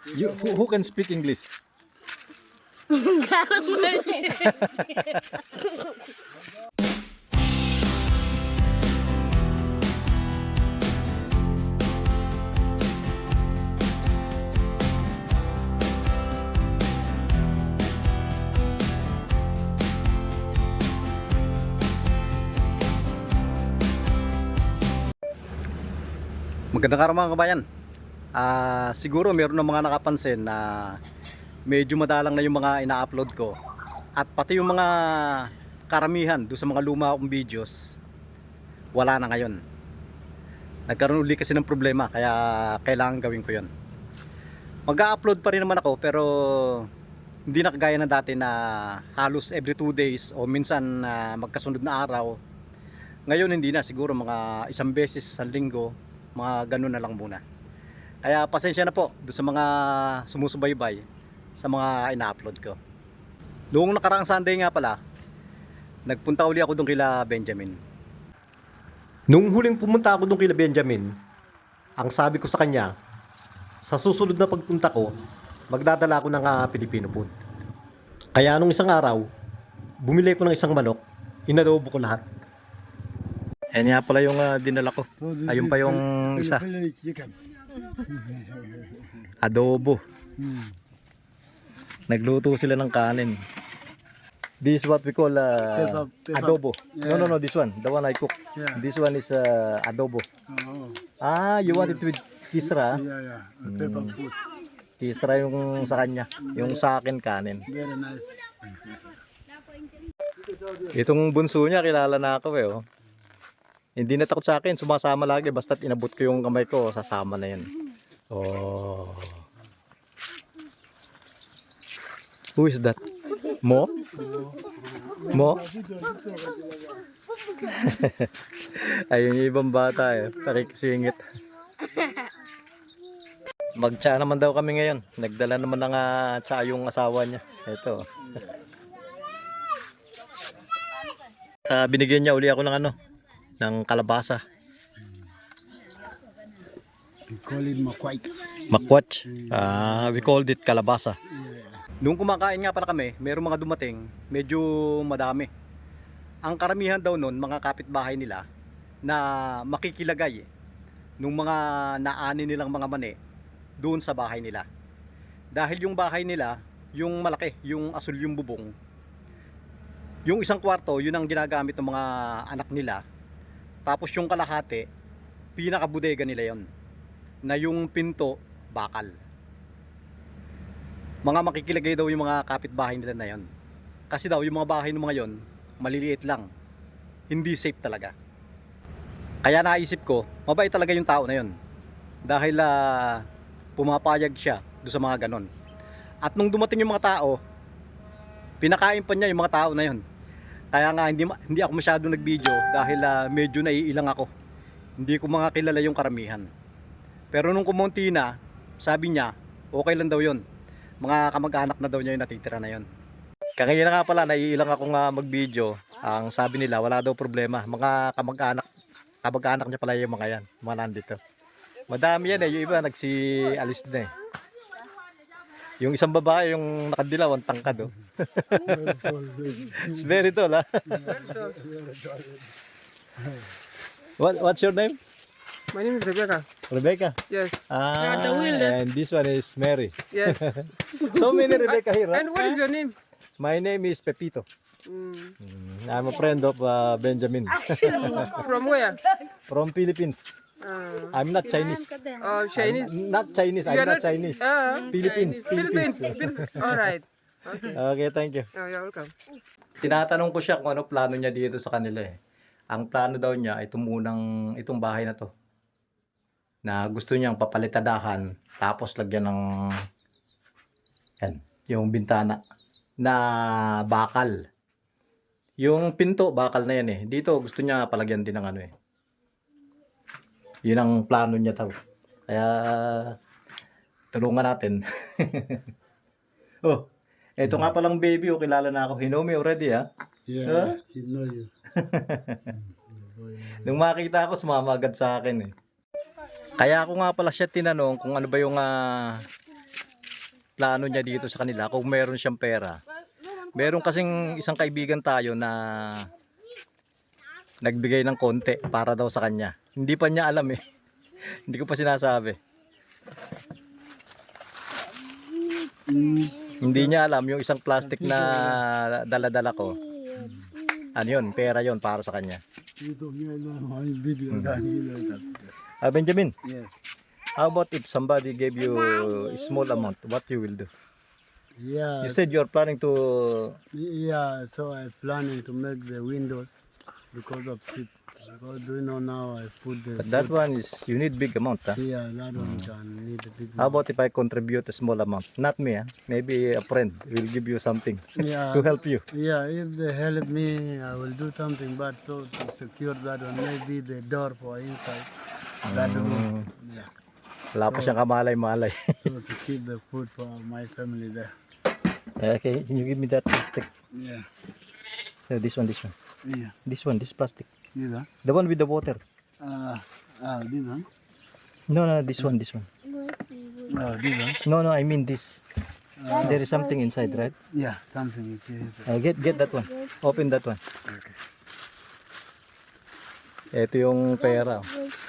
Who can speak English? Magandang araw mga kabayan. Siguro meron ng mga nakapansin na medyo madalang na yung mga ina-upload ko. At pati yung mga karamihan doon sa mga luma akong videos, wala na ngayon. Nagkaroon uli kasi ng problema, kaya kailangan gawin ko yun. Mag-upload pa rin naman ako, pero hindi na kagaya na dati na halos every 2 days o minsan magkasunod na araw. Ngayon hindi na, siguro mga isang beses sa linggo, mga ganun na lang muna. Kaya pasensya na po doon sa mga sumusubaybay sa mga ina-upload ko. Noong nakaraang Sunday nga pala, nagpunta uli ako doon kila Benjamin. Nung huling pumunta ako doon kila Benjamin, ang sabi ko sa kanya, sa susunod na pagpunta ko, magdadala ako ng Filipino food. Kaya nung isang araw, bumili ko ng isang manok, inadobo ko lahat. Ayan nga pala yung dinala ko. Ayun pa yung isa. Adobo. Nagluto sila ng kanin. This is what we call adobo. No, this one. The one I cook. Yeah. This one is adobo. Oh, You want it with kisra? yeah. Pepper food. Kisra yung sa kanya. Yung sa akin kanin. Very nice. Itong bunso niya, kilala na ako eh. Oh. Hindi na takot sa akin, sumasama lagi. Basta't inabot ko yung kamay ko, sasama na yan. Oh. Who is that? Mo? Mo? Ayun yung ibang bata eh. Nakikisingit. Mag-tsa naman daw kami ngayon. Nagdala naman ng tsa yung asawa niya. Ito. Binigyan niya uli ako ng ng kalabasa. We call it makwai. Makwat. We called it kalabasa. Nung kumakain nga pala kami, mayroong mga dumating, medyo madami. Ang karamihan daw nun, mga kapitbahay nila, na makikilagay nung mga naani nilang mga mani doon sa bahay nila. Dahil yung bahay nila, yung malaki, yung asul yung bubong, yung isang kwarto, yun ang ginagamit ng mga anak nila. Tapos yung kalahati, pinakabudega nila yon, na yung pinto, bakal. Mga makikilagay daw yung mga kapitbahay nila na yon. Kasi daw yung mga bahay ng mga yon, maliliit lang. Hindi safe talaga. Kaya naisip ko, mabait talaga yung tao na yon. Dahil pumapayag siya doon sa mga ganon. At nung dumating yung mga tao, pinakain pa niya yung mga tao na yon. Kaya nga hindi ako masyado nag-video dahil medyo naiilang ako. Hindi ko mga kilala yung karamihan. Pero nung kumonti na, sabi niya, okay lang daw yon. Mga kamag-anak na daw niya yung natitira na yon. Kaya nga pala, naiilang ako nga mag-video. Ang sabi nila, wala daw problema. Mga kamag-anak niya pala yung mga yan, mga nandito. Madami yan eh, yung iba nagsialis na eh. Yung isang babae, yung nakadilaw, ang tangkad oh. It's very tall ha. What's your name? My name is Rebecca. Rebecca? Yes. And this one is Mary. Yes. So many Rebecca here. And what is your name? My name is Pepito. Mm. I'm a friend of Benjamin. From where? From Philippines. I'm not Chinese. Chinese. Not Chinese. You I'm are not Chinese. Philippines. Philippines. All right. Okay. Okay, thank you. Oh, you're welcome. Tinatanong ko siya kung ano plano niya dito sa kanila eh. Ang plano daw niya ay itong bahay na to. Na gusto niyang papalitadahan tapos lagyan ng yan, yung bintana na bakal. Yung pinto bakal na yan eh. Dito gusto niya palagyan din ng eh. Yun ang plano niya daw. Kaya tulungan natin. Oh, eto nga palang baby, oh, kilala na ako. You know me already, ha? Yeah, she know you. Nung makita ako, sumama agad sa akin, eh. Kaya ako nga pala siya tinanong kung ano ba yung plano niya dito sa kanila kung meron siyang pera. Meron kasing isang kaibigan tayo na nagbigay ng konti para daw sa kanya. Hindi pa niya alam eh. Hindi ko pa sinasabi. Hindi niya alam yung isang plastic na dala-dala ko. Ano yun? Pera yun para sa kanya. Benjamin, Yes. how about if somebody gave you a small amount? What you will do? Yeah. You said you're planning to... Yeah, so I'm planning to make the windows because of sheep. Because you know now I put the But that one is, you need big amount. Huh? yeah, that one can need a big How about if I contribute a small amount? Not me, huh? Maybe a friend will give you something yeah. to help you. Yeah, if they help me, I will do something. But so to secure that one, maybe the door for inside that room. Yeah. Wala pa siyang kamalay-malay. So to keep the food for my family there. Okay, can you give me that plastic? Yeah. This one. Yeah. This plastic. This one. The one with the water. This one. No, this one. This one. No, I mean this. There is something inside, right? Yeah, something is here. Get that one. Open that one. Okay. Ito yung pera.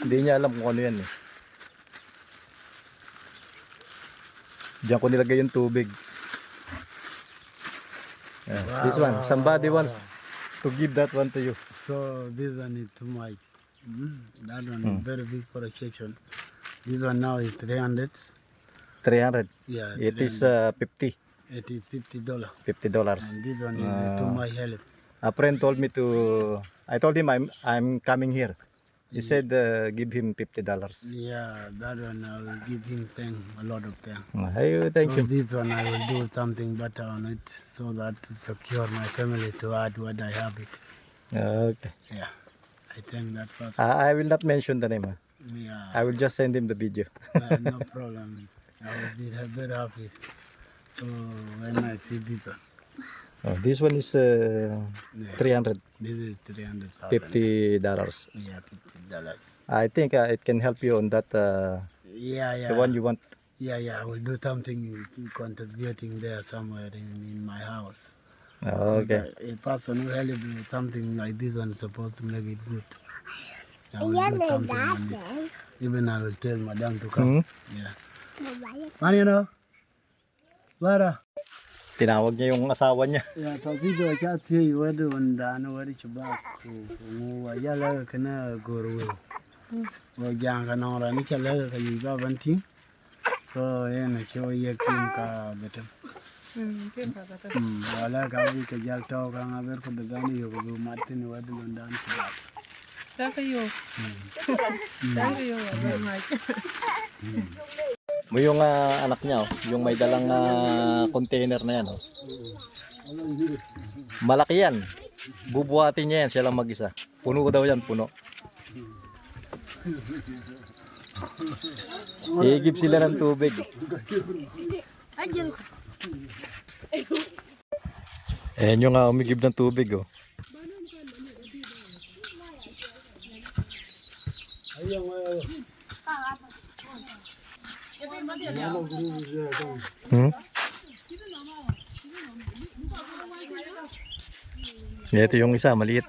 Hindi niya alam kung ano yan eh. Diyan ko nilagay yung tubig. This one. Somebody wants to give that one to you. So this one is too much. That one is very big for a section. This one now is 300. 300. Yeah, It is 50. it is $50. $50. And this one is too much help. A friend told me to... I told him I'm coming here. He said give him $50. Yeah, that one I will give him a lot of thanks. Hey, thank So you. this one I will do something better on it so that to secure my family to add what I have it. Okay. Yeah, I think that was I will not mention the name. yeah, I will just send him the video. no problem. I will be very happy. So when I see this one, Oh, this one is 300. this is 300,000. $50. Yeah, $50. I think it can help you on that Yeah, the one you want. yeah. I will do something contributing there somewhere in my house. Okay. A person who help me something like this one is supposed to make it good. I will do something on it. Even I will tell Madam to come. Yeah. Ano yun o? Bara? Tinawag niya yung asawa niya. Ya, tapi da ka ce wani wanda ana wari ki ba ko mu wa ya la ka na gorwe. Wa jan ka na ra ni ka la ka yi ba banti. So yana ce wa ya kin ka betam. Wala ka bi ka jal taw ka ngaber ko da gani yo go martin wa da wanda an ba. Thank you. Thank you very much. Mo yung anak niya, yung may dalang container na yan. Malaki yan. Bubuhatin niya yan, siya lang mag-isa. Puno daw yan, puno. Higip sila ng tubig. Ayan yung umigib ng tubig. Oh. Ito yung isa, maliit.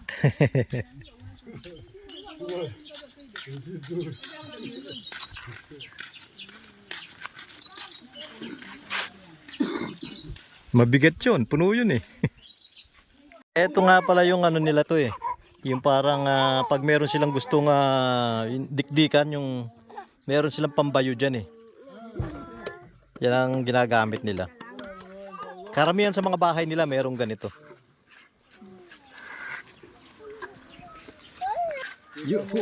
Mabigat yun, puno yun eh. Ito nga pala yung ano nila to eh. Yung parang pag meron silang gustong dikdikan, yung meron silang pambayo dyan eh. Yan ang ginagamit nila. Karamihan sa mga bahay nila merong ganito.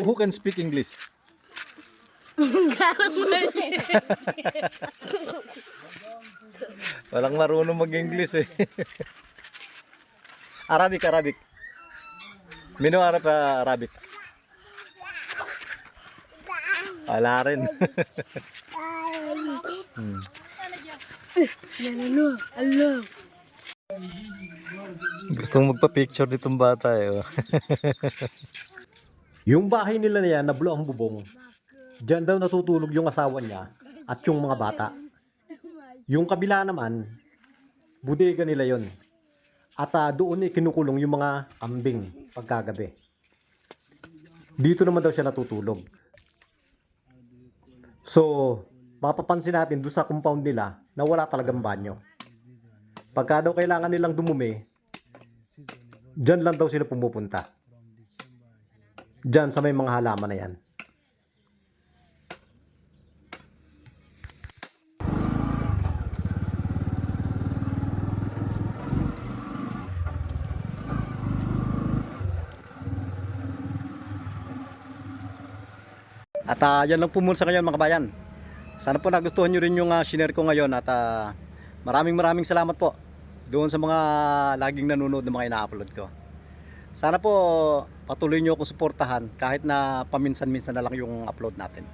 Who can speak English? Walang marunong mag-English eh. Arabic. Mino Arabic. Wala rin. Gustong magpa-picture ditong bata eh. Yung bahay nila na yan, nabulo ang bubong. Diyan daw natutulog yung asawa niya at yung mga bata. Yung kabila naman, bodega nila yon. At doon kinukulong yung mga kambing pagkagabi. Dito naman daw siya natutulog. So, mapapansin natin doon sa compound nila na wala talagang banyo. Pagka daw kailangan nilang dumumi, dyan lang daw sila pumupunta. Dyan sa may mga halaman na yan. At yan lang po muna sa ngayon mga kabayan. Sana po nagustuhan nyo rin yung shinare ko ngayon at maraming salamat po doon sa mga laging nanonood ng mga ina-upload ko. Sana po patuloy nyo ako suportahan kahit na paminsan-minsan na lang yung upload natin.